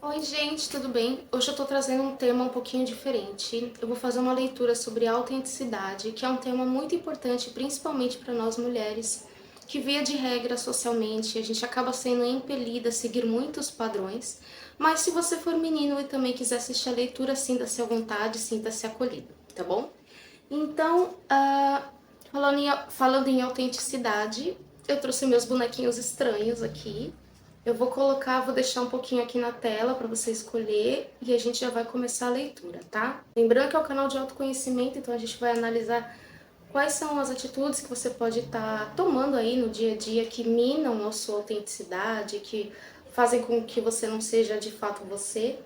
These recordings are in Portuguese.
Oi, gente, tudo bem? Hoje eu tô trazendo um tema um pouquinho diferente. Eu vou fazer uma leitura sobre autenticidade, que é um tema muito importante, principalmente para nós mulheres, que via de regra socialmente a gente acaba sendo impelida a seguir muitos padrões. Mas se você for menino e também quiser assistir a leitura, sinta-se à vontade, sinta-se acolhido, tá bom? Então, falando em autenticidade, eu trouxe meus bonequinhos estranhos aqui. Eu vou colocar, vou deixar um pouquinho aqui na tela para você escolher e a gente já vai começar a leitura, tá? Lembrando que é o canal de autoconhecimento, então a gente vai analisar quais são as atitudes que você pode estar tomando aí no dia a dia que minam a sua autenticidade, que fazem com que você não seja de fato você.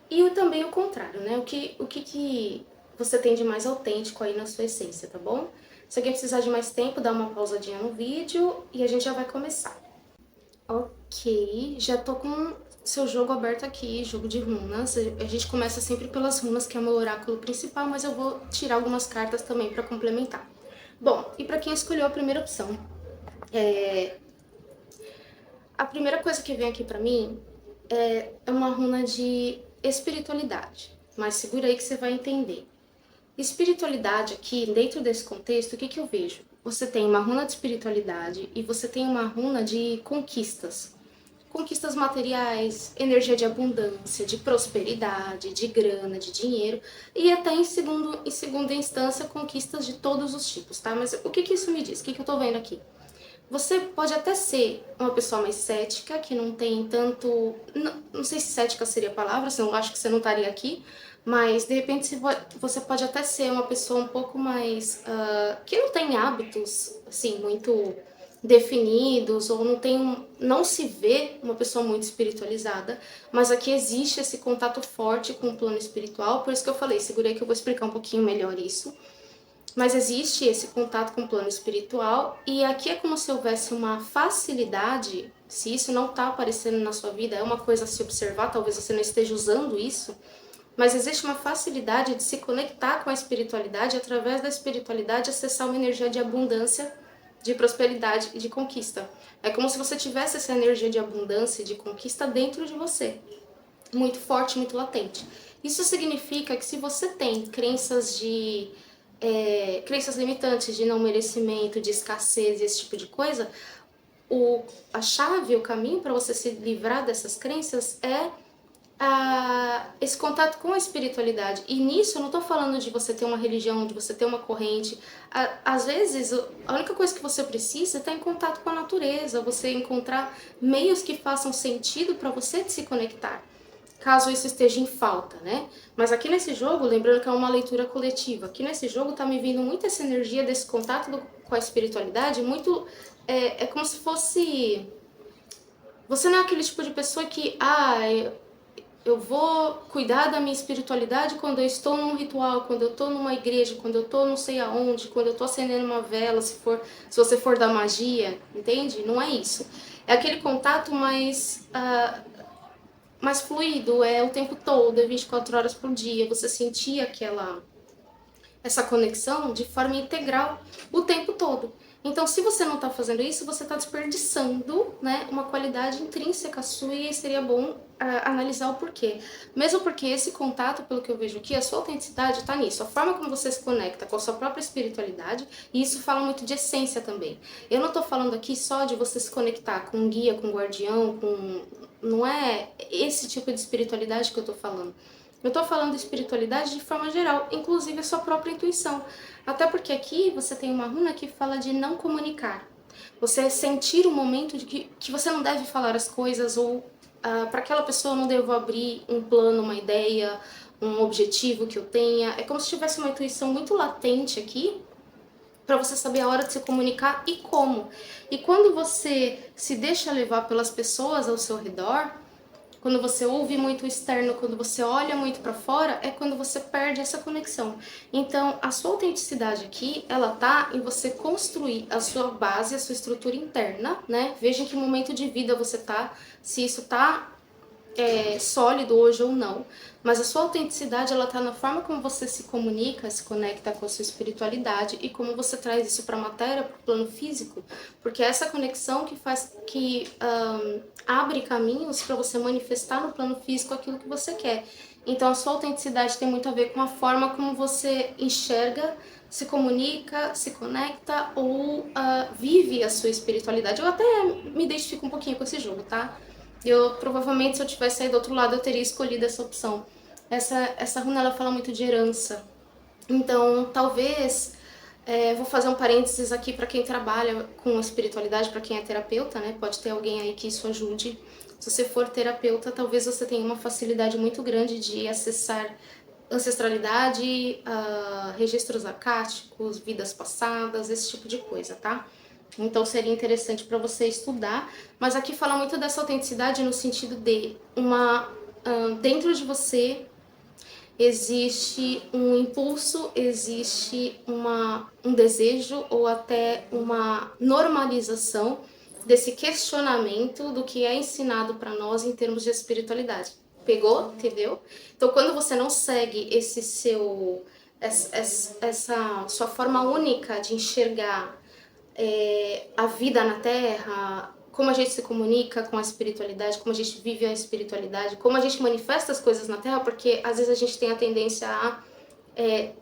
E também o contrário, né? O que você tem de mais autêntico aí na sua essência, tá bom? Se alguém precisar de mais tempo, dá uma pausadinha no vídeo e a gente já vai começar. Ok, já tô com seu jogo aberto aqui, jogo de runas. A gente começa sempre pelas runas, que é o meu oráculo principal, mas eu vou tirar algumas cartas também para complementar. Bom, e para quem escolheu a primeira opção, a primeira coisa que vem aqui para mim é uma runa de espiritualidade. Mas segura aí que você vai entender. Espiritualidade aqui, dentro desse contexto, o que eu vejo? Você tem uma runa de espiritualidade e você tem uma runa de conquistas. Conquistas materiais, energia de abundância, de prosperidade, de grana, de dinheiro e até em segunda instância conquistas de todos os tipos, tá? Mas o que isso me diz? O que eu tô vendo aqui? Você pode até ser uma pessoa mais cética, que não tem tanto. Não sei se cética seria a palavra, senão eu acho que você não estaria aqui. Mas de repente você pode até ser uma pessoa um pouco mais. Que não tem hábitos, assim, muito definidos, ou não tem. Não se vê uma pessoa muito espiritualizada. Mas aqui existe esse contato forte com o plano espiritual. Por isso que eu falei, segurei que eu vou explicar um pouquinho melhor isso. Mas existe esse contato com o plano espiritual e aqui é como se houvesse uma facilidade, se isso não está aparecendo na sua vida, é uma coisa a se observar, talvez você não esteja usando isso, mas existe uma facilidade de se conectar com a espiritualidade, através da espiritualidade acessar uma energia de abundância, de prosperidade e de conquista. É como se você tivesse essa energia de abundância e de conquista dentro de você, muito forte, muito latente. Isso significa que se você tem crenças limitantes de não merecimento, de escassez, esse tipo de coisa, a chave, o caminho para você se livrar dessas crenças é esse contato com a espiritualidade. E nisso eu não estou falando de você ter uma religião, de você ter uma corrente. Às vezes, a única coisa que você precisa é estar em contato com a natureza, você encontrar meios que façam sentido para você se conectar, caso isso esteja em falta, né? Mas aqui nesse jogo, lembrando que é uma leitura coletiva, aqui nesse jogo tá me vindo muito essa energia desse contato com a espiritualidade, muito. É como se fosse. Você não é aquele tipo de pessoa que, eu vou cuidar da minha espiritualidade quando eu estou num ritual, quando eu estou numa igreja, quando eu estou não sei aonde, quando eu estou acendendo uma vela, se você for da magia, entende? Não é isso. É aquele contato mais fluido, é o tempo todo, é 24 horas por dia, você sentir essa conexão de forma integral o tempo todo. Então, se você não está fazendo isso, você está desperdiçando, né, uma qualidade intrínseca sua e seria bom analisar o porquê. Mesmo porque esse contato, pelo que eu vejo aqui, a sua autenticidade está nisso. A forma como você se conecta com a sua própria espiritualidade, e isso fala muito de essência também. Eu não estou falando aqui só de você se conectar com um guia, com um guardião, não é esse tipo de espiritualidade que eu estou falando. Eu estou falando de espiritualidade de forma geral, inclusive a sua própria intuição. Até porque aqui você tem uma runa que fala de não comunicar. Você sentir o momento de que você não deve falar as coisas, ou para aquela pessoa eu não devo abrir um plano, uma ideia, um objetivo que eu tenha. É como se tivesse uma intuição muito latente aqui, para você saber a hora de se comunicar e como. E quando você se deixa levar pelas pessoas ao seu redor, quando você ouve muito o externo, quando você olha muito para fora, é quando você perde essa conexão. Então, a sua autenticidade aqui, ela tá em você construir a sua base, a sua estrutura interna, né? Veja em que momento de vida você tá, se isso tá sólido hoje ou não, mas a sua autenticidade ela tá na forma como você se comunica, se conecta com a sua espiritualidade e como você traz isso para a matéria, para o plano físico, porque é essa conexão que faz que abre caminhos para você manifestar no plano físico aquilo que você quer. Então a sua autenticidade tem muito a ver com a forma como você enxerga, se comunica, se conecta ou vive a sua espiritualidade. Eu até me identifico um pouquinho com esse jogo, tá? Eu provavelmente, se eu tivesse saído do outro lado, eu teria escolhido essa opção. Essa runa ela fala muito de herança. Então, talvez, vou fazer um parênteses aqui para quem trabalha com espiritualidade, para quem é terapeuta, né? Pode ter alguém aí que isso ajude. Se você for terapeuta, talvez você tenha uma facilidade muito grande de acessar ancestralidade, registros acásticos, vidas passadas, esse tipo de coisa, tá? Então seria interessante para você estudar, mas aqui fala muito dessa autenticidade no sentido de dentro de você existe um impulso, existe um desejo ou até uma normalização desse questionamento do que é ensinado para nós em termos de espiritualidade. Pegou? Entendeu? Então, quando você não segue essa sua forma única de enxergar a vida na Terra, como a gente se comunica com a espiritualidade, como a gente vive a espiritualidade, como a gente manifesta as coisas na Terra, porque às vezes a gente tem a tendência a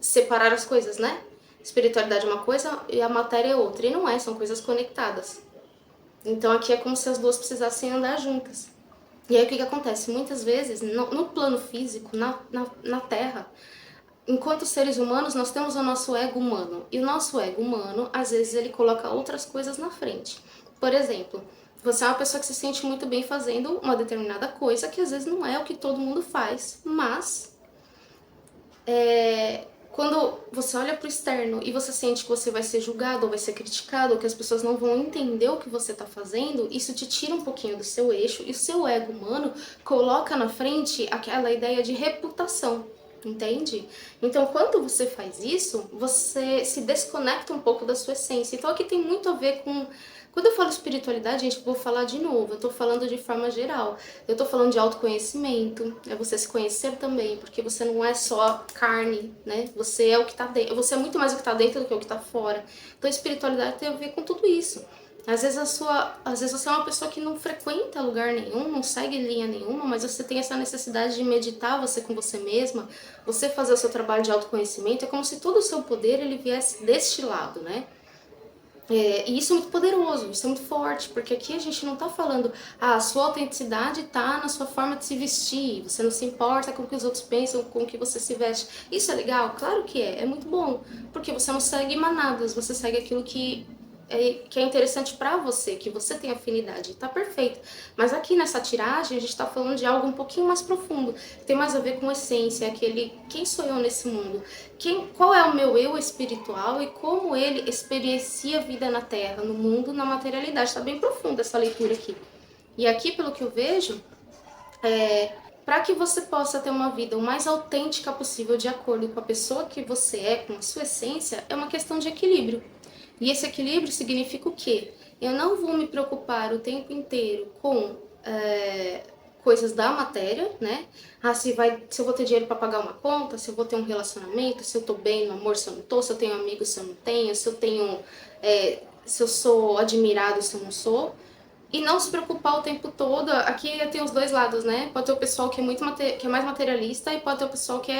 separar as coisas, né? Espiritualidade é uma coisa e a matéria é outra, e não é, são coisas conectadas. Então aqui é como se as duas precisassem andar juntas. E aí o que acontece? Muitas vezes, no plano físico, na Terra, enquanto seres humanos, nós temos o nosso ego humano. E o nosso ego humano, às vezes, ele coloca outras coisas na frente. Por exemplo, você é uma pessoa que se sente muito bem fazendo uma determinada coisa, que às vezes não é o que todo mundo faz, mas quando você olha para o externo e você sente que você vai ser julgado ou vai ser criticado, ou que as pessoas não vão entender o que você está fazendo, isso te tira um pouquinho do seu eixo e o seu ego humano coloca na frente aquela ideia de reputação. Entende? Então, quando você faz isso, você se desconecta um pouco da sua essência. Então, aqui tem muito a ver com. Quando eu falo espiritualidade, gente, vou falar de novo, eu tô falando de forma geral. Eu tô falando de autoconhecimento, é você se conhecer também, porque você não é só carne, né? Você é o que tá dentro, você é muito mais o que tá dentro do que o que tá fora. Então, a espiritualidade tem a ver com tudo isso. Às vezes você é uma pessoa que não frequenta lugar nenhum, não segue linha nenhuma, mas você tem essa necessidade de meditar você com você mesma, você fazer o seu trabalho de autoconhecimento, é como se todo o seu poder ele viesse deste lado, né? E isso é muito poderoso, isso é muito forte, porque aqui a gente não tá falando, a sua autenticidade tá na sua forma de se vestir, você não se importa com o que os outros pensam, com o que você se veste. Isso é legal? Claro que é muito bom, porque você não segue manadas, você segue aquilo que é interessante pra você, que você tem afinidade, tá perfeito. Mas aqui nessa tiragem a gente tá falando de algo um pouquinho mais profundo, que tem mais a ver com essência, aquele quem sou eu nesse mundo, qual é o meu eu espiritual e como ele experiencia a vida na Terra, no mundo, na materialidade. Tá bem profunda essa leitura aqui. E aqui, pelo que eu vejo, para que você possa ter uma vida o mais autêntica possível, de acordo com a pessoa que você é, com a sua essência, é uma questão de equilíbrio. E esse equilíbrio significa o quê? Eu não vou me preocupar o tempo inteiro com coisas da matéria, né? Se eu vou ter dinheiro para pagar uma conta, se eu vou ter um relacionamento, se eu tô bem no amor, se eu não tô, se eu tenho amigos, se eu não tenho, se eu sou admirado, se eu não sou. E não se preocupar o tempo todo. Aqui tem os dois lados, né? Pode ter o pessoal que é mais materialista e pode ter o pessoal que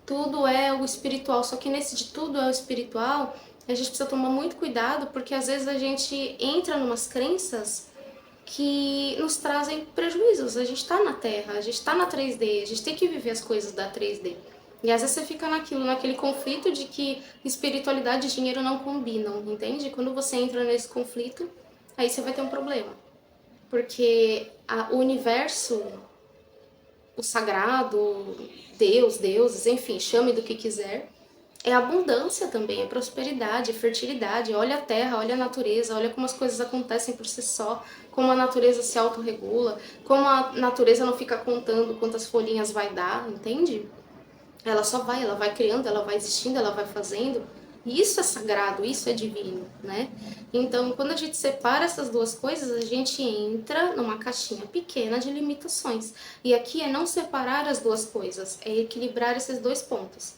tudo é o espiritual. Só que nesse de tudo é o espiritual, a gente precisa tomar muito cuidado, porque às vezes a gente entra numas crenças que nos trazem prejuízos. A gente tá na Terra, a gente tá na 3D, a gente tem que viver as coisas da 3D. E às vezes você fica naquele conflito de que espiritualidade e dinheiro não combinam, entende? Quando você entra nesse conflito, aí você vai ter um problema. Porque o universo, o sagrado, Deus, deuses, enfim, chame do que quiser, é abundância também, é prosperidade, é fertilidade. Olha a terra, olha a natureza, olha como as coisas acontecem por si só, como a natureza se autorregula, como a natureza não fica contando quantas folhinhas vai dar, entende? Ela só vai, ela vai criando, ela vai existindo, ela vai fazendo. E isso é sagrado, isso é divino, né? Então, quando a gente separa essas duas coisas, a gente entra numa caixinha pequena de limitações. E aqui é não separar as duas coisas, é equilibrar esses dois pontos.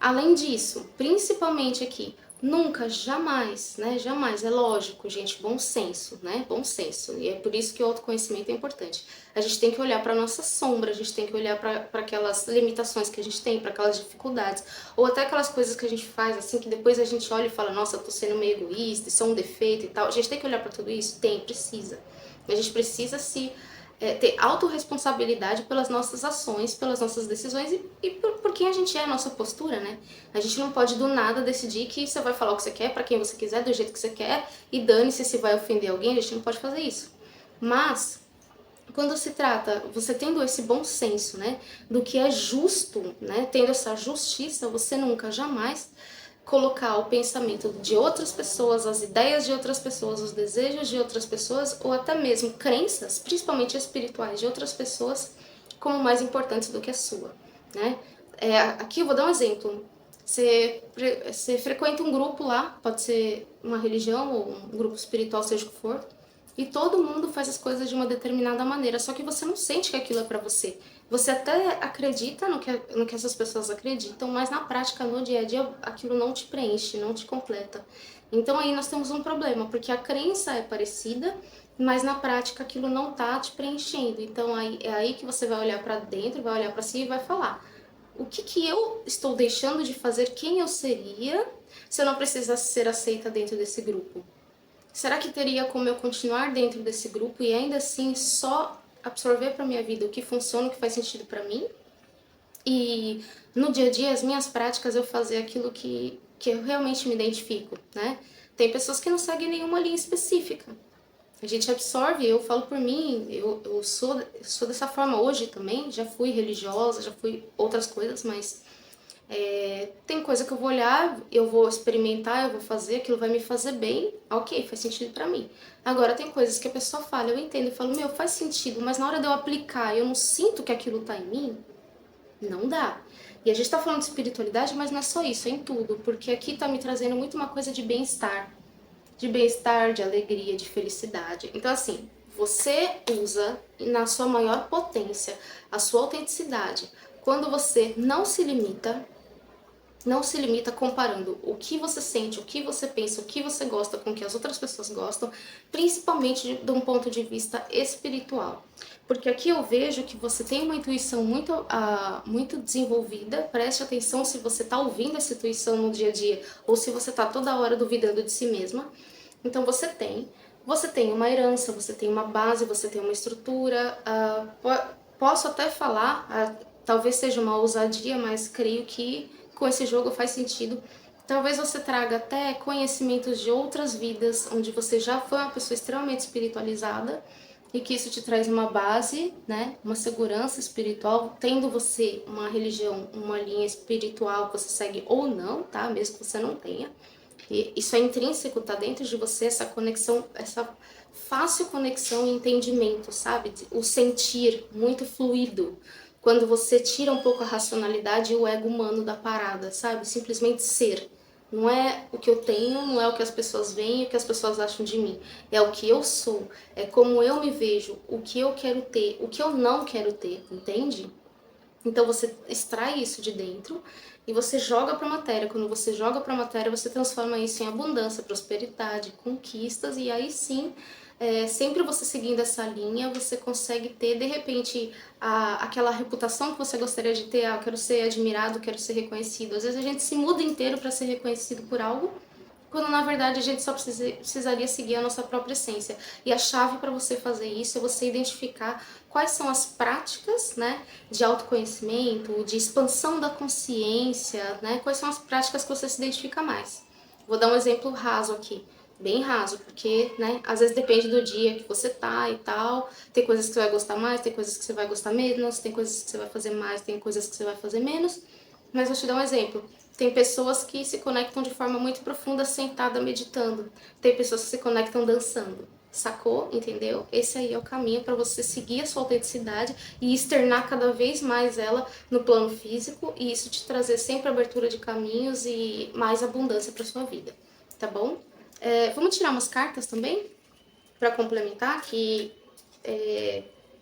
Além disso, principalmente aqui, nunca, jamais, né? Jamais, é lógico, gente, bom senso, né? Bom senso. E é por isso que o autoconhecimento é importante. A gente tem que olhar para nossa sombra, a gente tem que olhar para aquelas limitações que a gente tem, para aquelas dificuldades, ou até aquelas coisas que a gente faz assim que depois a gente olha e fala, nossa, eu tô sendo meio egoísta, isso é um defeito e tal. A gente tem que olhar para tudo isso? Tem, precisa. A gente precisa se ter autorresponsabilidade pelas nossas ações, pelas nossas decisões e por quem a gente é, a nossa postura, né? A gente não pode do nada decidir que você vai falar o que você quer, para quem você quiser, do jeito que você quer, e dane-se se vai ofender alguém, a gente não pode fazer isso. Mas, quando se trata, você tendo esse bom senso, né, do que é justo, né, tendo essa justiça, você nunca, jamais colocar o pensamento de outras pessoas, as ideias de outras pessoas, os desejos de outras pessoas, ou até mesmo crenças, principalmente espirituais, de outras pessoas, como mais importantes do que a sua, né? Aqui eu vou dar um exemplo. Você frequenta um grupo lá, pode ser uma religião ou um grupo espiritual, seja o que for, e todo mundo faz as coisas de uma determinada maneira, só que você não sente que aquilo é pra você. Você até acredita no que essas pessoas acreditam, mas na prática, no dia a dia, aquilo não te preenche, não te completa. Então aí nós temos um problema, porque a crença é parecida, mas na prática aquilo não tá te preenchendo. Então aí, é aí que você vai olhar pra dentro, vai olhar pra si e vai falar: o que que eu estou deixando de fazer, quem eu seria, se eu não precisasse ser aceita dentro desse grupo? Será que teria como eu continuar dentro desse grupo e ainda assim só absorver para minha vida o que funciona, o que faz sentido para mim? E no dia a dia, as minhas práticas, eu fazer aquilo que eu realmente me identifico, né? Tem pessoas que não seguem nenhuma linha específica. A gente absorve, eu falo por mim, eu sou dessa forma hoje também, já fui religiosa, já fui outras coisas, mas tem coisa que eu vou olhar, eu vou experimentar, eu vou fazer, aquilo vai me fazer bem, ok, faz sentido pra mim. Agora, tem coisas que a pessoa fala, eu entendo, eu falo, meu, faz sentido, mas na hora de eu aplicar, eu não sinto que aquilo tá em mim, não dá. E a gente tá falando de espiritualidade, mas não é só isso, é em tudo, porque aqui tá me trazendo muito uma coisa de bem-estar, de alegria, de felicidade. Então, assim, você usa na sua maior potência a sua autenticidade quando você não se limita comparando o que você sente, o que você pensa, o que você gosta com o que as outras pessoas gostam, principalmente de um ponto de vista espiritual. Porque aqui eu vejo que você tem uma intuição muito desenvolvida, preste atenção se você está ouvindo essa intuição no dia a dia ou se você está toda hora duvidando de si mesma. Então você tem uma herança, você tem uma base, você tem uma estrutura. Posso até falar, talvez seja uma ousadia, mas creio que com esse jogo faz sentido. Talvez você traga até conhecimentos de outras vidas, onde você já foi uma pessoa extremamente espiritualizada e que isso te traz uma base, né, uma segurança espiritual, tendo você uma religião, uma linha espiritual que você segue ou não, tá? Mesmo que você não tenha. E isso é intrínseco, tá dentro de você, essa conexão, essa fácil conexão e entendimento, sabe? O sentir muito fluido. Quando você tira um pouco a racionalidade e o ego humano da parada, sabe? Simplesmente ser. Não é o que eu tenho, não é o que as pessoas veem, o que as pessoas acham de mim. É o que eu sou, é como eu me vejo, o que eu quero ter, o que eu não quero ter, entende? Então você extrai isso de dentro e você joga para a matéria. Quando você joga para a matéria, você transforma isso em abundância, prosperidade, conquistas e aí sim, sempre você seguindo essa linha, você consegue ter de repente aquela reputação que você gostaria de ter. Ah, eu quero ser admirado, quero ser reconhecido. Às vezes a gente se muda inteiro para ser reconhecido por algo, quando na verdade a gente só precisaria seguir a nossa própria essência. E a chave para você fazer isso é você identificar quais são as práticas, né, de autoconhecimento, de expansão da consciência, né, quais são as práticas que você se identifica mais. Vou dar um exemplo raso aqui, bem raso, porque, né, às vezes depende do dia que você tá e tal, tem coisas que você vai gostar mais, tem coisas que você vai gostar menos, tem coisas que você vai fazer mais, tem coisas que você vai fazer menos, mas vou te dar um exemplo. Tem pessoas que se conectam de forma muito profunda sentada meditando. Tem pessoas que se conectam dançando. Sacou? Entendeu? Esse aí é o caminho para você seguir a sua autenticidade e externar cada vez mais ela no plano físico, e isso te trazer sempre abertura de caminhos e mais abundância para sua vida, tá bom? Vamos tirar umas cartas também para complementar que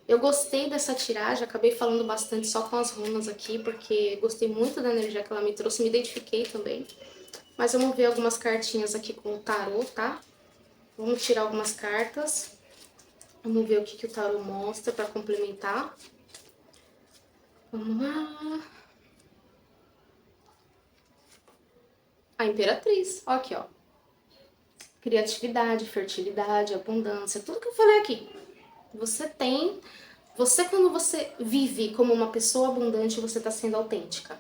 eu gostei dessa tiragem, acabei falando bastante só com as runas aqui, porque gostei muito da energia que ela me trouxe, me identifiquei também. Mas vamos ver algumas cartinhas aqui com o tarô, tá? Vamos tirar algumas cartas. Vamos ver o que o tarô mostra para complementar. Vamos lá. A Imperatriz, ó aqui, ó. Criatividade, fertilidade, abundância, tudo que eu falei aqui. Quando você vive como uma pessoa abundante, você está sendo autêntica.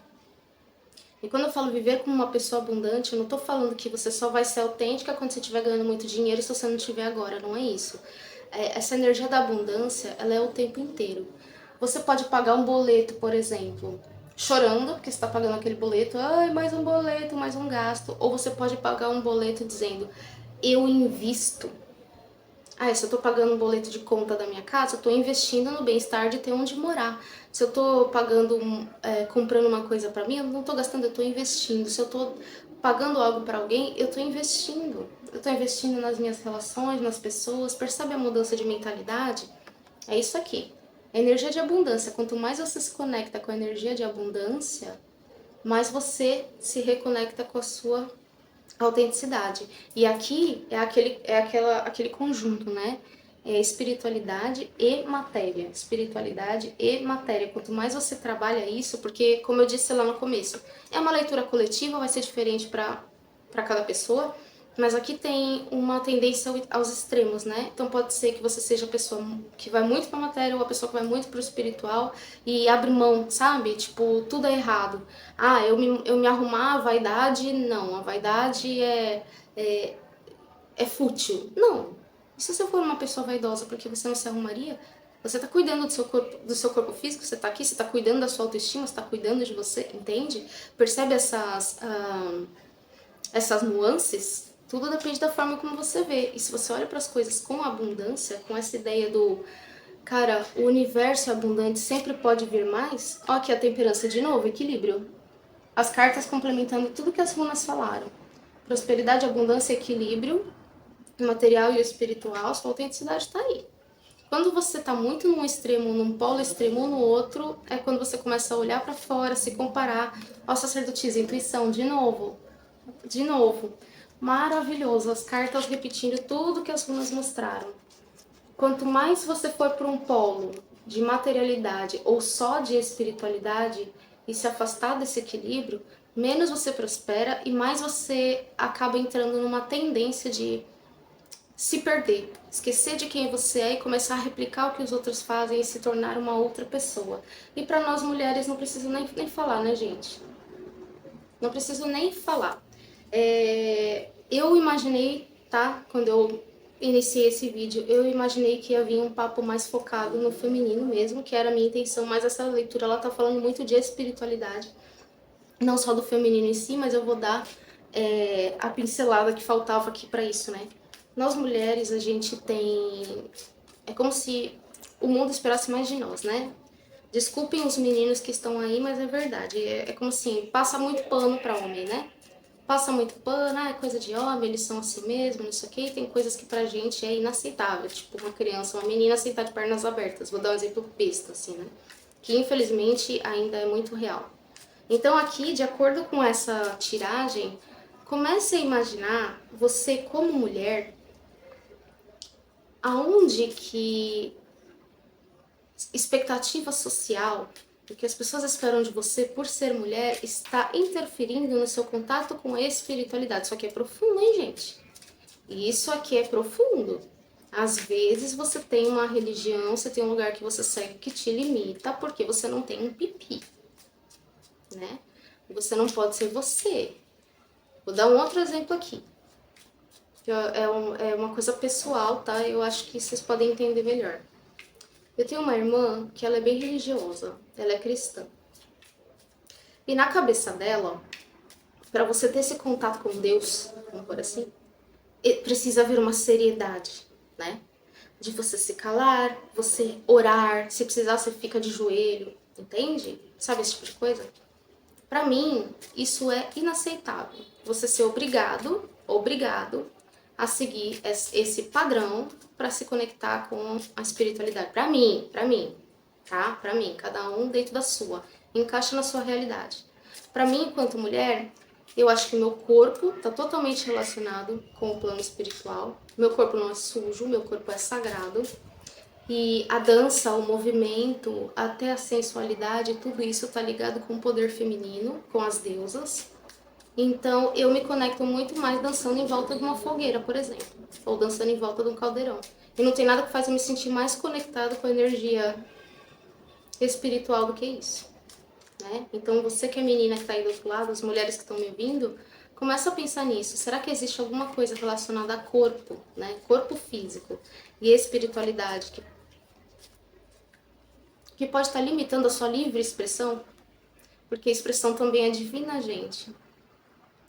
E quando eu falo viver como uma pessoa abundante, eu não tô falando que você só vai ser autêntica quando você estiver ganhando muito dinheiro se você não tiver agora, não é isso. Essa energia da abundância, ela é o tempo inteiro. Você pode pagar um boleto, por exemplo, chorando, porque você está pagando aquele boleto, ai, mais um boleto, mais um gasto. Ou você pode pagar um boleto dizendo, eu invisto. Se eu tô pagando um boleto de conta da minha casa, eu tô investindo no bem-estar de ter onde morar. Se eu tô pagando, comprando uma coisa pra mim, eu não tô gastando, eu tô investindo. Se eu tô pagando algo pra alguém, eu tô investindo. Eu tô investindo nas minhas relações, nas pessoas. Percebe a mudança de mentalidade? É isso aqui. A energia de abundância. Quanto mais você se conecta com a energia de abundância, mais você se reconecta com a sua autenticidade. E aqui é aquele conjunto, né? É espiritualidade e matéria. Espiritualidade e matéria. Quanto mais você trabalha isso, porque, como eu disse lá no começo, é uma leitura coletiva, vai ser diferente para cada pessoa, mas aqui tem uma tendência aos extremos, né? Então pode ser que você seja a pessoa que vai muito pra matéria ou a pessoa que vai muito pro espiritual e abre mão, sabe? Tipo, tudo é errado. Eu me arrumar, a vaidade, não. A vaidade é fútil. Não. E se você for uma pessoa vaidosa porque você não se arrumaria, você tá cuidando do seu corpo físico, você tá aqui, você tá cuidando da sua autoestima, você tá cuidando de você, entende? Percebe essas nuances? Tudo depende da forma como você vê. E se você olha para as coisas com abundância, com essa ideia do, cara, o universo é abundante, sempre pode vir mais. Ó, aqui a temperança de novo, equilíbrio. As cartas complementando tudo que as runas falaram. Prosperidade, abundância, equilíbrio, o material e o espiritual, sua autenticidade está aí. Quando você está muito num extremo, num polo extremo ou no outro, é quando você começa a olhar para fora, se comparar. Ó, sacerdotisa, intuição, de novo. De novo. Maravilhoso, as cartas repetindo tudo que as runas mostraram. Quanto mais você for para um polo de materialidade ou só de espiritualidade e se afastar desse equilíbrio, menos você prospera e mais você acaba entrando numa tendência de se perder, esquecer de quem você é e começar a replicar o que os outros fazem e se tornar uma outra pessoa. E para nós mulheres não preciso nem falar, né, gente? Não preciso nem falar. Eu imaginei, tá? Quando eu iniciei esse vídeo, eu imaginei que havia um papo mais focado no feminino mesmo, que era a minha intenção, mas essa leitura ela tá falando muito de espiritualidade, não só do feminino em si, mas eu vou dar a pincelada que faltava aqui para isso, né? Nós mulheres, a gente tem... É como se o mundo esperasse mais de nós, né? Desculpem os meninos que estão aí, mas é verdade. É como assim, passa muito pano para homem, né? Passa muito pano, é coisa de homem, eles são assim mesmo, não sei o quê. Tem coisas que pra gente é inaceitável, tipo uma criança, uma menina sentar de pernas abertas. Vou dar um exemplo besta, assim, né? Que infelizmente ainda é muito real. Então aqui, de acordo com essa tiragem, comece a imaginar você como mulher, aonde que expectativa social, o que as pessoas esperam de você por ser mulher, está interferindo no seu contato com a espiritualidade. Isso aqui é profundo, hein, gente? Isso aqui é profundo. Às vezes você tem uma religião, você tem um lugar que você segue que te limita porque você não tem um pipi, né? Você não pode ser você. Vou dar um outro exemplo aqui. É uma coisa pessoal, tá? Eu acho que vocês podem entender melhor. Eu tenho uma irmã que ela é bem religiosa, ela é cristã. E na cabeça dela, para você ter esse contato com Deus, vamos por assim, precisa haver uma seriedade. né? De você se calar, você orar, se precisar você fica de joelho, entende? Sabe esse tipo de coisa? Pra mim, isso é inaceitável. Você ser obrigado a seguir esse padrão para se conectar com a espiritualidade. Pra mim, tá? Pra mim, cada um dentro da sua. Encaixa na sua realidade. Pra mim, enquanto mulher, eu acho que meu corpo está totalmente relacionado com o plano espiritual. Meu corpo não é sujo, meu corpo é sagrado. E a dança, o movimento, até a sensualidade, tudo isso está ligado com o poder feminino, com as deusas. Então eu me conecto muito mais dançando em volta de uma fogueira, por exemplo, ou dançando em volta de um caldeirão. E não tem nada que faz eu me sentir mais conectada com a energia espiritual do que isso, né? Então você que é menina que está aí do outro lado, as mulheres que estão me ouvindo, começa a pensar nisso. Será que existe alguma coisa relacionada a corpo, né? Corpo físico e espiritualidade que pode estar limitando a sua livre expressão? Porque a expressão também é divina, gente.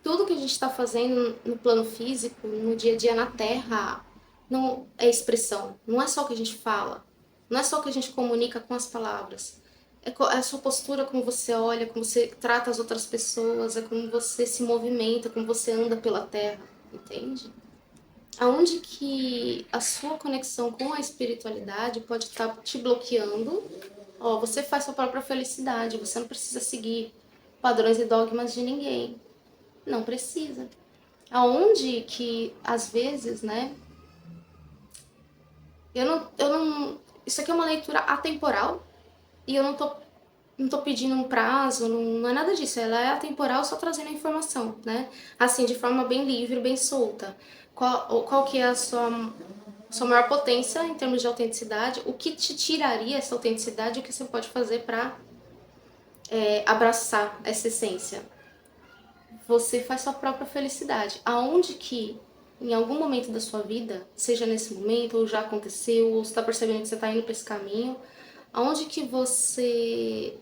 Tudo que a gente está fazendo no plano físico, no dia a dia na Terra, não é expressão. Não é só o que a gente fala. Não é só o que a gente comunica com as palavras. É a sua postura, como você olha, como você trata as outras pessoas, é como você se movimenta, como você anda pela Terra, entende? Aonde que a sua conexão com a espiritualidade pode estar te bloqueando? Ó, você faz sua própria felicidade, você não precisa seguir padrões e dogmas de ninguém. Não precisa. Aonde que, às vezes, né? Eu não. Isso aqui é uma leitura atemporal e eu não tô pedindo um prazo, não é nada disso. Ela é atemporal só trazendo a informação, né? Assim, de forma bem livre, bem solta. Qual que é a sua maior potência em termos de autenticidade? O que te tiraria essa autenticidade? O que você pode fazer para abraçar essa essência? Você faz sua própria felicidade. Aonde que, em algum momento da sua vida, seja nesse momento, ou já aconteceu, ou você está percebendo que você está indo para esse caminho, aonde que você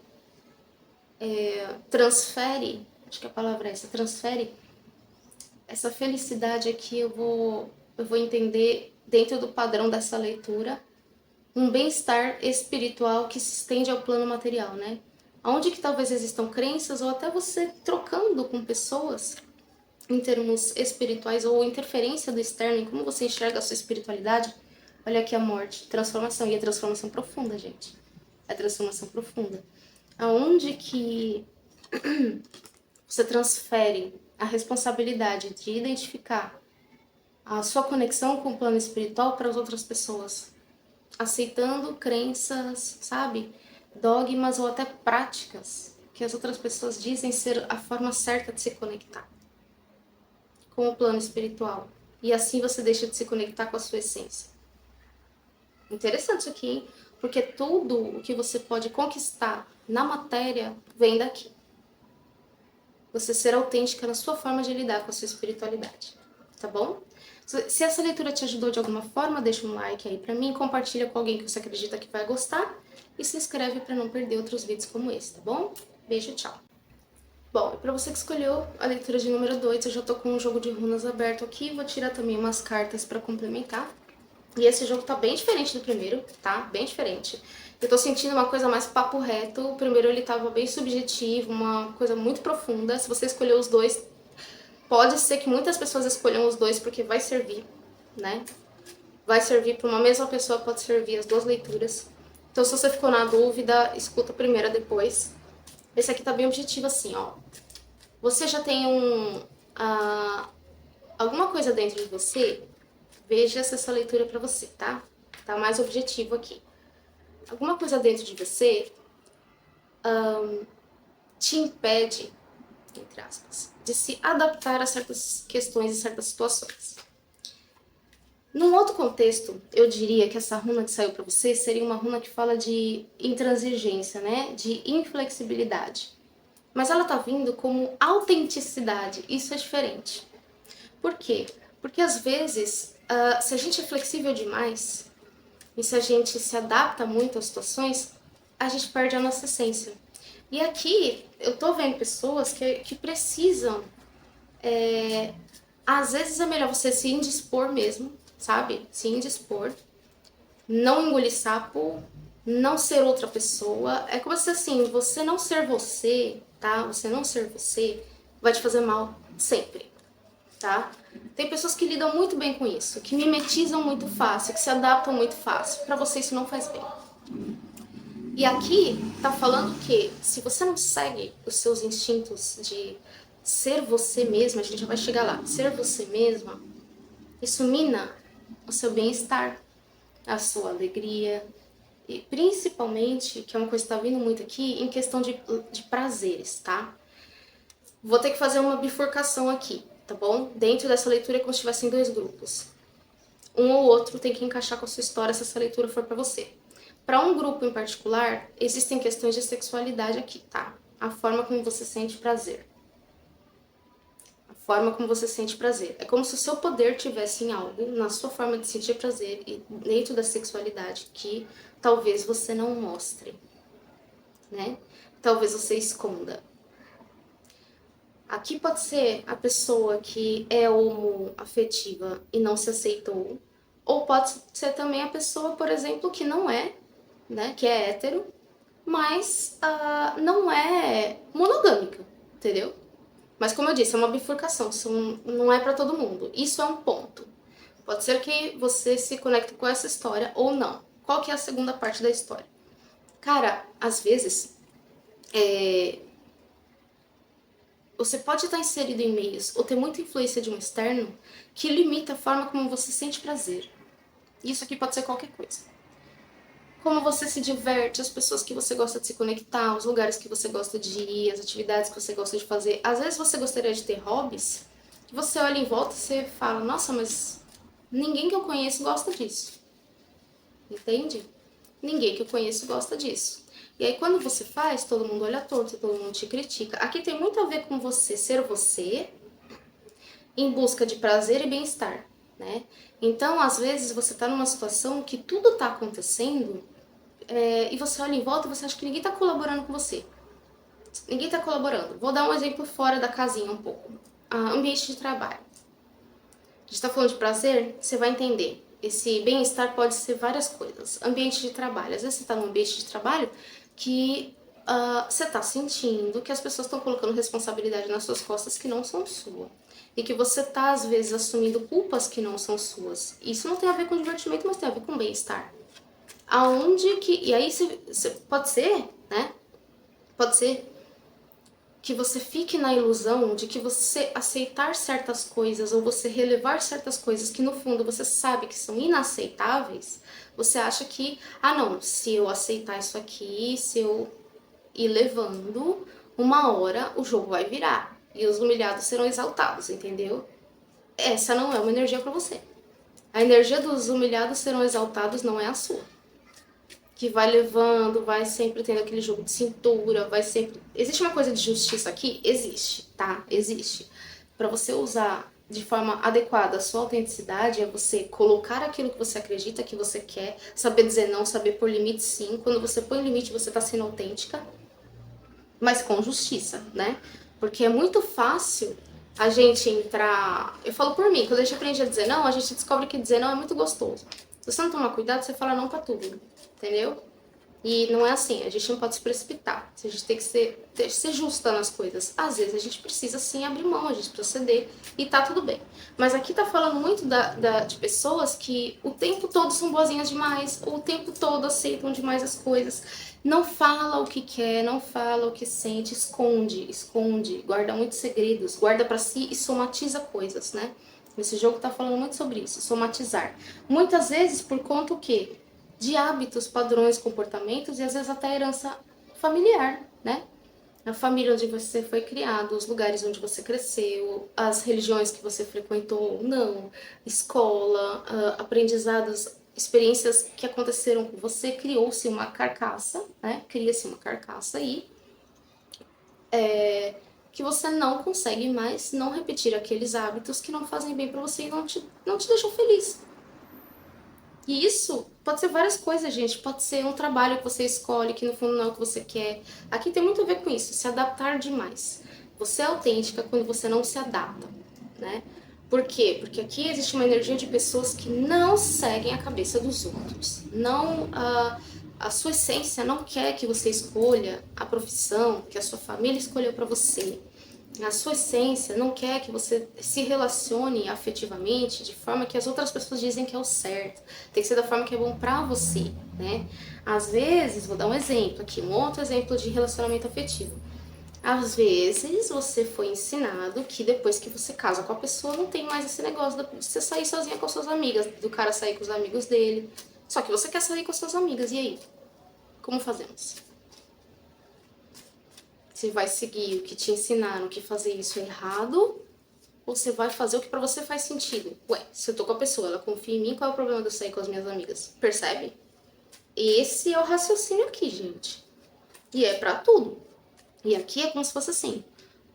transfere, acho que a palavra é essa, transfere essa felicidade aqui, eu vou entender dentro do padrão dessa leitura, um bem-estar espiritual que se estende ao plano material, né? Aonde que talvez existam crenças ou até você trocando com pessoas em termos espirituais ou interferência do externo em como você enxerga a sua espiritualidade. Olha aqui a morte, transformação, e a transformação profunda, gente. A transformação profunda. Aonde que você transfere a responsabilidade de identificar a sua conexão com o plano espiritual para as outras pessoas, aceitando crenças, sabe? Dogmas ou até práticas que as outras pessoas dizem ser a forma certa de se conectar com o plano espiritual. E assim você deixa de se conectar com a sua essência. Interessante isso aqui, hein? Porque tudo o que você pode conquistar na matéria vem daqui. Você ser autêntica na sua forma de lidar com a sua espiritualidade. Tá bom? Se essa leitura te ajudou de alguma forma, deixa um like aí pra mim, compartilha com alguém que você acredita que vai gostar e se inscreve para não perder outros vídeos como esse, tá bom? Beijo, tchau! Bom, e para você que escolheu a leitura de número 2, eu já tô com um jogo de runas aberto aqui, vou tirar também umas cartas para complementar. E esse jogo tá bem diferente do primeiro, tá? Bem diferente. Eu tô sentindo uma coisa mais papo reto, o primeiro ele tava bem subjetivo, uma coisa muito profunda. Se você escolher os dois, pode ser que muitas pessoas escolham os dois porque vai servir, né? Vai servir para uma mesma pessoa, pode servir as duas leituras. Então se você ficou na dúvida, escuta a primeira depois. Esse aqui tá bem objetivo assim, ó. Você já tem alguma coisa dentro de você? Veja se essa leitura é pra você, tá? Tá mais objetivo aqui. Alguma coisa dentro de você te impede, entre aspas, de se adaptar a certas questões e certas situações. Num outro contexto, eu diria que essa runa que saiu pra você seria uma runa que fala de intransigência, né? De inflexibilidade. Mas ela tá vindo como autenticidade, isso é diferente. Por quê? Porque às vezes, se a gente é flexível demais e se a gente se adapta muito às situações, a gente perde a nossa essência. E aqui eu tô vendo pessoas que precisam. Às vezes é melhor você se indispor mesmo, sabe? Se indispor, não engolir sapo, não ser outra pessoa. É como se assim, você não ser você, tá? Você não ser você vai te fazer mal sempre, tá? Tem pessoas que lidam muito bem com isso, que mimetizam muito fácil, que se adaptam muito fácil. Pra você isso não faz bem. E aqui tá falando que se você não segue os seus instintos de ser você mesma, a gente já vai chegar lá, ser você mesma, isso mina o seu bem-estar, a sua alegria, e principalmente, que é uma coisa que tá vindo muito aqui, em questão de prazeres, tá? Vou ter que fazer uma bifurcação aqui, tá bom? Dentro dessa leitura é como se estivessem dois grupos. Um ou outro tem que encaixar com a sua história se essa leitura for pra você. Para um grupo em particular, existem questões de sexualidade aqui, tá? A forma como você sente prazer. A forma como você sente prazer. É como se o seu poder tivesse em algo, na sua forma de sentir prazer e dentro da sexualidade que talvez você não mostre, né? Talvez você esconda. Aqui pode ser a pessoa que é homoafetiva e não se aceitou, ou pode ser também a pessoa, por exemplo, que não é, né, que é hétero, mas não é monogâmica, entendeu? Mas como eu disse, é uma bifurcação, não é pra todo mundo. Isso é um ponto. Pode ser que você se conecte com essa história ou não. Qual que é a segunda parte da história? Cara, às vezes, você pode estar inserido em meios ou ter muita influência de um externo que limita a forma como você sente prazer. Isso aqui pode ser qualquer coisa. Como você se diverte, as pessoas que você gosta de se conectar, os lugares que você gosta de ir, as atividades que você gosta de fazer. Às vezes você gostaria de ter hobbies que você olha em volta e você fala, nossa, mas ninguém que eu conheço gosta disso. Entende? Ninguém que eu conheço gosta disso. E aí quando você faz, todo mundo olha torto, todo mundo te critica. Aqui tem muito a ver com você ser você em busca de prazer e bem-estar, né? Então, às vezes, você tá numa situação que tudo tá acontecendo e você olha em volta e você acha que ninguém tá colaborando com você. Ninguém tá colaborando. Vou dar um exemplo fora da casinha um pouco. Ambiente de trabalho. A gente tá falando de prazer, você vai entender. Esse bem-estar pode ser várias coisas. Ambiente de trabalho. Às vezes você tá num ambiente de trabalho que você tá sentindo que as pessoas estão colocando responsabilidade nas suas costas que não são suas. E que você tá, às vezes, assumindo culpas que não são suas. Isso não tem a ver com divertimento, mas tem a ver com bem-estar. Aonde que... E aí pode ser, né? Pode ser que você fique na ilusão de que você aceitar certas coisas ou você relevar certas coisas que no fundo você sabe que são inaceitáveis, você acha que, não, se eu aceitar isso aqui, se eu ir levando, uma hora o jogo vai virar e os humilhados serão exaltados, entendeu? Essa não é uma energia para você. A energia dos humilhados serão exaltados não é a sua. Que vai levando, vai sempre tendo aquele jogo de cintura, vai sempre... Existe uma coisa de justiça aqui? Existe, tá? Existe. Para você usar de forma adequada a sua autenticidade, é você colocar aquilo que você acredita, que você quer, saber dizer não, saber pôr limite sim. Quando você põe limite, você tá sendo autêntica, mas com justiça, né? Porque é muito fácil a gente entrar... Eu falo por mim, quando a gente aprende a dizer não, a gente descobre que dizer não é muito gostoso. Se você não tomar cuidado, você fala não pra tudo, entendeu? E não é assim, a gente não pode se precipitar, a gente tem que ser justa nas coisas. Às vezes a gente precisa sim abrir mão, a gente precisa ceder e tá tudo bem. Mas aqui tá falando muito de pessoas que o tempo todo são boazinhas demais, o tempo todo aceitam demais as coisas, não fala o que quer, não fala o que sente, esconde, guarda muitos segredos, guarda pra si e somatiza coisas, né? Esse jogo tá falando muito sobre isso, somatizar. Muitas vezes por conta o quê? De hábitos, padrões, comportamentos e às vezes até herança familiar, né? A família onde você foi criado, os lugares onde você cresceu, as religiões que você frequentou ou não, escola, aprendizados, experiências que aconteceram com você, criou-se uma carcaça, né? Cria-se uma carcaça aí, que você não consegue mais não repetir aqueles hábitos que não fazem bem pra você e não te deixam feliz. E isso pode ser várias coisas, gente. Pode ser um trabalho que você escolhe, que no fundo não é o que você quer. Aqui tem muito a ver com isso, se adaptar demais. Você é autêntica quando você não se adapta, né? Por quê? Porque aqui existe uma energia de pessoas que não seguem a cabeça dos outros. Não, a sua essência não quer que você escolha a profissão que a sua família escolheu para você. A sua essência não quer que você se relacione afetivamente de forma que as outras pessoas dizem que é o certo. Tem que ser da forma que é bom pra você, né? Às vezes, vou dar um exemplo aqui, um outro exemplo de relacionamento afetivo. Às vezes você foi ensinado que depois que você casa com a pessoa não tem mais esse negócio de você sair sozinha com suas amigas, do cara sair com os amigos dele. Só que você quer sair com suas amigas, e aí? Como fazemos? Você vai seguir o que te ensinaram que fazer isso é errado? Ou você vai fazer o que pra você faz sentido? Ué, se eu tô com a pessoa, ela confia em mim, qual é o problema de eu sair com as minhas amigas? Percebe? Esse é o raciocínio aqui, gente. E é pra tudo. E aqui é como se fosse assim.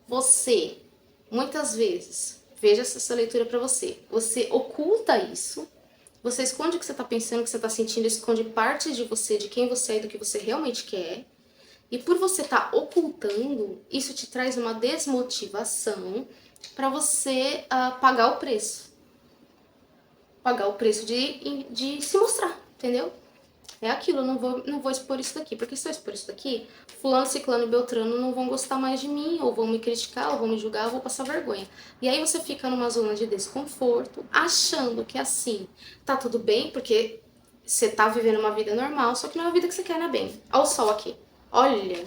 Você, muitas vezes, veja essa leitura pra você. Você oculta isso. Você esconde o que você tá pensando, o que você tá sentindo, esconde parte de você, de quem você é e do que você realmente quer. E por você estar ocultando, isso te traz uma desmotivação para você pagar o preço. Pagar o preço de se mostrar, entendeu? É aquilo, eu não vou expor isso daqui, porque se eu expor isso daqui, fulano, ciclano e beltrano não vão gostar mais de mim, ou vão me criticar, ou vão me julgar, ou vou passar vergonha. E aí você fica numa zona de desconforto, achando que assim, tá tudo bem, porque você tá vivendo uma vida normal, só que não é a vida que você quer, né, bem? Olha o sol aqui. Olha,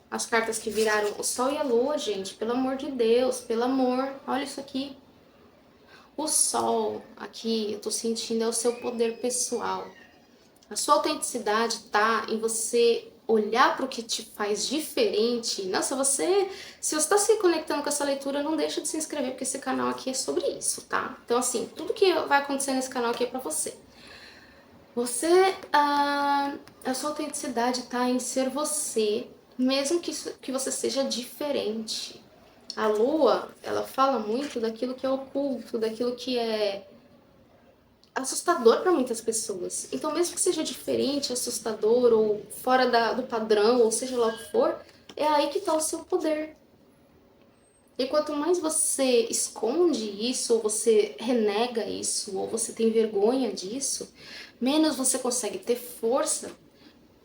as cartas que viraram o sol e a lua, gente, pelo amor de Deus, pelo amor, olha isso aqui. O sol aqui, eu tô sentindo, é o seu poder pessoal. A sua autenticidade tá em você olhar para o que te faz diferente. Nossa, se você está se conectando com essa leitura, não deixa de se inscrever, porque esse canal aqui é sobre isso, tá? Então, assim, tudo que vai acontecer nesse canal aqui é pra você. A sua autenticidade tá em ser você, mesmo que você seja diferente. A lua, ela fala muito daquilo que é oculto, daquilo que é assustador para muitas pessoas. Então, mesmo que seja diferente, assustador ou fora do padrão, ou seja lá o que for, é aí que está o seu poder. E quanto mais você esconde isso, ou você renega isso, ou você tem vergonha disso, menos você consegue ter força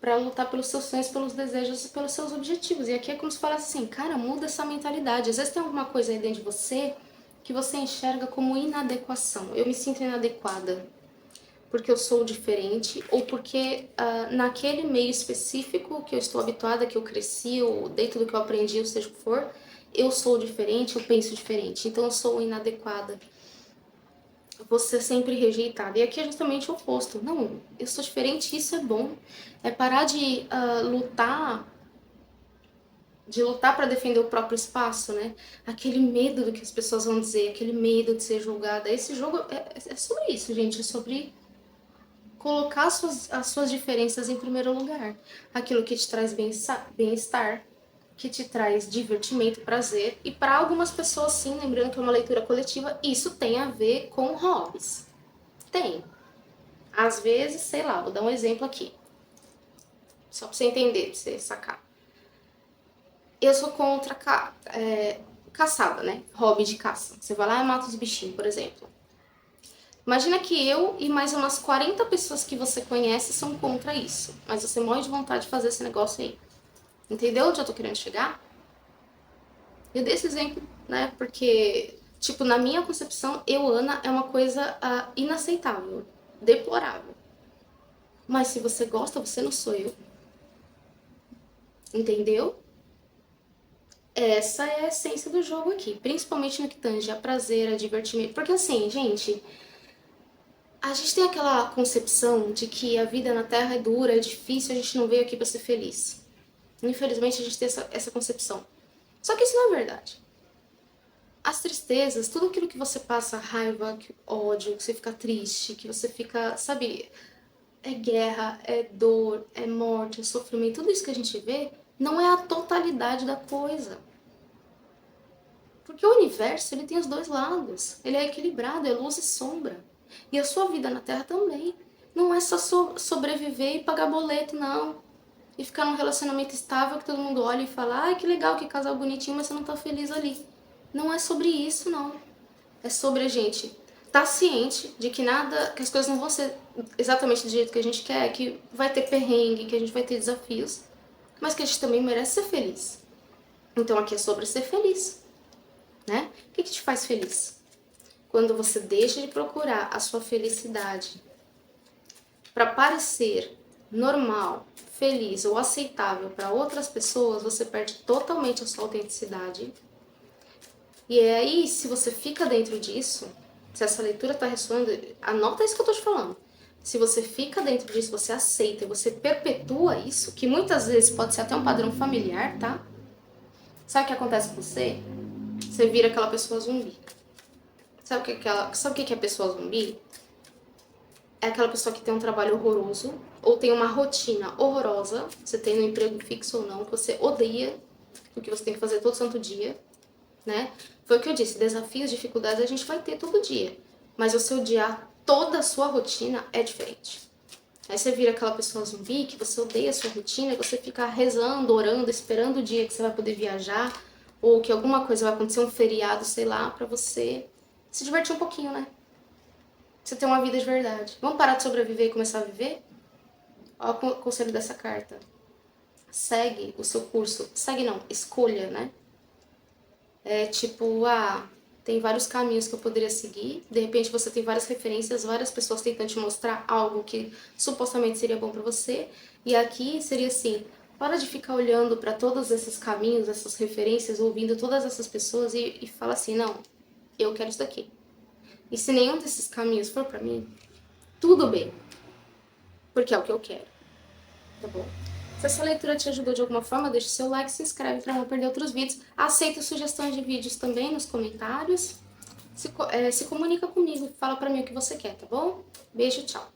para lutar pelos seus sonhos, pelos desejos e pelos seus objetivos. E aqui é como se falasse assim, cara, muda essa mentalidade. Às vezes tem alguma coisa aí dentro de você que você enxerga como inadequação. Eu me sinto inadequada porque eu sou diferente ou porque naquele meio específico que eu estou habituada, que eu cresci, ou dentro do que eu aprendi, ou seja o que for, eu sou diferente, eu penso diferente, então eu sou inadequada. Você é sempre rejeitada. E aqui é justamente o oposto. Não, eu sou diferente, isso é bom. É parar de lutar para defender o próprio espaço, né? Aquele medo do que as pessoas vão dizer, aquele medo de ser julgada. Esse jogo é sobre isso, gente. É sobre colocar as suas diferenças em primeiro lugar. Aquilo que te traz bem-estar, que te traz divertimento, prazer. E para algumas pessoas, sim, lembrando que é uma leitura coletiva, isso tem a ver com hobbies. Tem. Às vezes, sei lá, vou dar um exemplo aqui. Só pra você entender, pra você sacar. Eu sou contra caçada, né? Hobby de caça. Você vai lá e mata os bichinhos, por exemplo. Imagina que eu e mais umas 40 pessoas que você conhece são contra isso. Mas você morre de vontade de fazer esse negócio aí. Entendeu onde eu tô querendo chegar? Eu dei esse exemplo, né? Porque, tipo, na minha concepção, eu, Ana, é uma coisa inaceitável, deplorável. Mas se você gosta, você não sou eu. Entendeu? Essa é a essência do jogo aqui. Principalmente no que tange a prazer, a divertimento. Porque assim, gente, a gente tem aquela concepção de que a vida na Terra é dura, é difícil, a gente não veio aqui pra ser feliz. Infelizmente, a gente tem essa concepção. Só que isso não é verdade. As tristezas, tudo aquilo que você passa, raiva, ódio, que você fica triste, que você fica, sabe, é guerra, é dor, é morte, é sofrimento, tudo isso que a gente vê não é a totalidade da coisa. Porque o universo, ele tem os dois lados. Ele é equilibrado, é luz e sombra. E a sua vida na Terra também. Não é só sobreviver e pagar boleto, não. E ficar num relacionamento estável que todo mundo olha e fala, ai, que legal, que casal bonitinho, mas você não tá feliz ali. Não é sobre isso, não. é sobre a gente estar ciente de que nada, que as coisas não vão ser exatamente do jeito que a gente quer, que vai ter perrengue, que a gente vai ter desafios, mas que a gente também merece ser feliz. Então aqui é sobre ser feliz, né? O que te faz feliz? Quando você deixa de procurar a sua felicidade para parecer normal, feliz ou aceitável para outras pessoas, você perde totalmente a sua autenticidade. E é aí, se você fica dentro disso, se essa leitura está ressoando, anota isso que eu estou te falando. Se você fica dentro disso, você aceita e você perpetua isso, que muitas vezes pode ser até um padrão familiar, tá? Sabe o que acontece com você? Você vira aquela pessoa zumbi. Sabe o que é a pessoa zumbi? É aquela pessoa que tem um trabalho horroroso, ou tem uma rotina horrorosa, você tem um emprego fixo ou não, que você odeia, o que você tem que fazer todo santo dia, né? Foi o que eu disse, desafios, dificuldades a gente vai ter todo dia, mas você odiar toda a sua rotina é diferente. Aí você vira aquela pessoa zumbi, que você odeia a sua rotina, e você fica rezando, orando, esperando o dia que você vai poder viajar, ou que alguma coisa vai acontecer, um feriado, sei lá, pra você se divertir um pouquinho, né? Você ter uma vida de verdade. Vamos parar de sobreviver e começar a viver? Olha o conselho dessa carta. Segue o seu curso. Segue não, escolha, né? É tipo, tem vários caminhos que eu poderia seguir. De repente você tem várias referências, várias pessoas tentando te mostrar algo que supostamente seria bom pra você. E aqui seria assim, para de ficar olhando para todos esses caminhos, essas referências, ouvindo todas essas pessoas e fala assim, não, eu quero isso daqui. E se nenhum desses caminhos for pra mim, tudo bem, porque é o que eu quero, tá bom? Se essa leitura te ajudou de alguma forma, deixa seu like, se inscreve para não perder outros vídeos. Aceito sugestões de vídeos também nos comentários. Se comunica comigo, fala pra mim o que você quer, tá bom? Beijo, tchau!